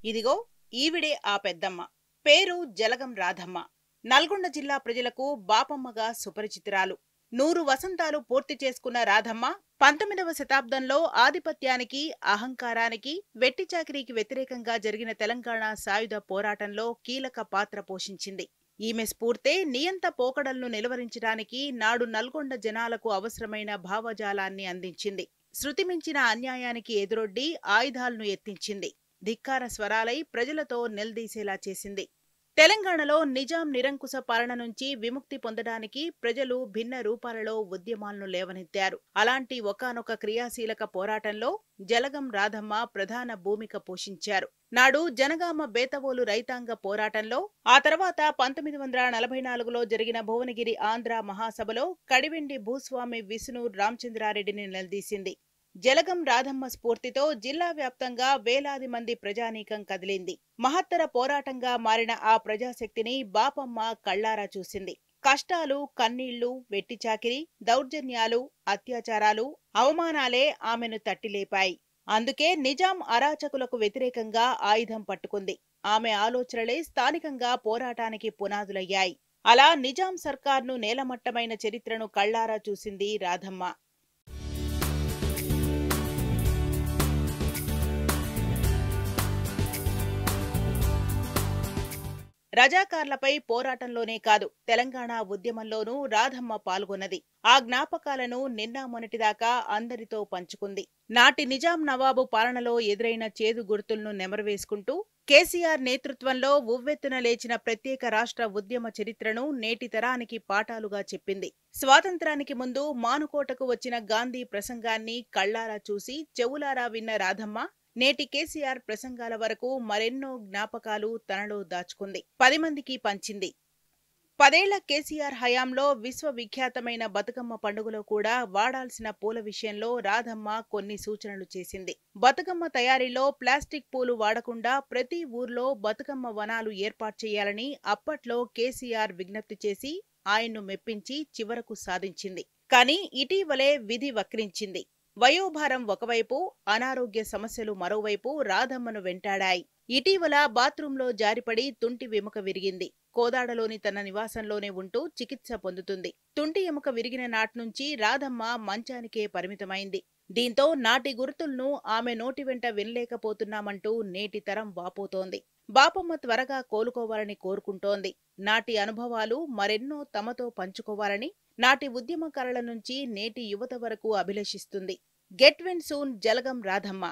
ఇదిగో ఈవిడే ఆ పెద్దమ్మ. పేరు జలగం రాధమ్మ. నల్గొండ జిల్లా ప్రజలకు బాపమ్మగా సుపరిచితురాలు. 100 వసంతాలు పూర్తి చేసుకున్న రాధమ్మ 19వ శతాబ్దంలో ఆధిపత్యానికి, అహంకారానికి, వెట్టిచాకిరీకి వ్యతిరేకంగా జరిగిన తెలంగాణ సాయుధ పోరాటంలో కీలక పాత్ర పోషించింది. ఈమె స్ఫూర్తే నియంత పోకడలను నిలువరించడానికి నాడు నల్గొండ జనాలకు అవసరమైన భావజాలాన్ని అందించింది. శృతిమించిన అన్యాయానికి ఎదురొడ్డి ఆయుధాలను ఎత్తించింది. ధిక్కార స్వరాలై ప్రజలతో నిలదీసేలా చేసింది. తెలంగాణలో నిజాం నిరంకుశ పాలన నుంచి విముక్తి పొందడానికి ప్రజలు భిన్న రూపాలలో ఉద్యమాలను లేవనెత్తారు. అలాంటి ఒకానొక క్రియాశీలక పోరాటంలో జలగం రాధమ్మ ప్రధాన భూమిక పోషించారు. నాడు జనగామ బేతవోలు రైతాంగ పోరాటంలో, ఆ తర్వాత 1944లో జరిగిన భువనగిరి ఆంధ్ర మహాసభలో కడివెండి భూస్వామి విసునూర్ రామచంద్రారెడ్డిని నిలదీసింది. జలగం రాధమ్మ స్ఫూర్తితో జిల్లా వ్యాప్తంగా వేలాది మంది ప్రజానీకం కదిలింది. మహత్తర పోరాటంగా మారిన ఆ ప్రజాశక్తిని బాపమ్మ కళ్లారా చూసింది. కష్టాలు, కన్నీళ్లు, వెట్టిచాకిరీ, దౌర్జన్యాలు, అత్యాచారాలు, అవమానాలే ఆమెను తట్టిలేపాయి. అందుకే నిజాం అరాచకులకు వ్యతిరేకంగా ఆయుధం పట్టుకుంది. ఆమె ఆలోచనలే స్థానికంగా పోరాటానికి పునాదులయ్యాయి. అలా నిజాం సర్కార్ను నేలమట్టమైన చరిత్రను కళ్లారా చూసింది రాధమ్మ. రజాకార్లపై పోరాటంలోనే కాదు, తెలంగాణ ఉద్యమంలోనూ రాధమ్మ పాల్గొన్నది. ఆ జ్ఞాపకాలను నిన్న మొన్నటిదాకా అందరితో పంచుకుంది. నాటి నిజాం నవాబు పాలనలో ఎదురైన చేదు గుర్తులను నెమరువేసుకుంటూ కేసీఆర్ నేతృత్వంలో ఉవ్వెత్తున లేచిన ప్రత్యేక రాష్ట్ర ఉద్యమ చరిత్రను నేటి తరానికి పాఠాలుగా చెప్పింది. స్వాతంత్రానికి ముందు మానుకోటకు వచ్చిన గాంధీ ప్రసంగాన్ని కళ్లారా చూసి చెవులారా విన్న రాధమ్మ నేటి కేసీఆర్ ప్రసంగాల వరకు మరెన్నో జ్ఞాపకాలు తనలో దాచుకుంది. 10 మందికి పంచింది. 10 ఏళ్ల కేసీఆర్ హయాంలో విశ్వవిఖ్యాతమైన బతుకమ్మ పండుగలో కూడా వాడాల్సిన పూల విషయంలో రాధమ్మ కొన్ని సూచనలు చేసింది. బతుకమ్మ తయారీలో ప్లాస్టిక్ పూలు వాడకుండా ప్రతి ఊర్లో బతుకమ్మ వనాలు ఏర్పాటు చేయాలని అప్పట్లో కేసీఆర్ విజ్ఞప్తి చేసి ఆయన్ను మెప్పించి చివరకు సాధించింది. కానీ ఇటీవలే విధి వక్రించింది. వయోభారం ఒకవైపు, అనారోగ్య సమస్యలు మరోవైపు రాధమ్మను వెంటాడాయి. ఇటీవల బాత్రూంలో జారిపడి తుంటి వెముక విరిగింది. కోదాడలోని తన నివాసంలోనే ఉంటూ చికిత్స పొందుతుంది. తుంటి ఎముక విరిగిన నాట్నుంచి రాధమ్మ మంచానికే పరిమితమైంది. దీంతో నాటి గుర్తులను ఆమె నోటి వెంట వినలేకపోతున్నామంటూ నేటి తరం వాపోతోంది. బాపమ్మ త్వరగా కోలుకోవాలని కోరుకుంటోంది. నాటి అనుభవాలు మరెన్నో తమతో పంచుకోవాలని నాటి ఉద్యమకారుల నుంచి నేటి యువత వరకు అభిలషిస్తుంది. Get well soon Jalagam Radhamma.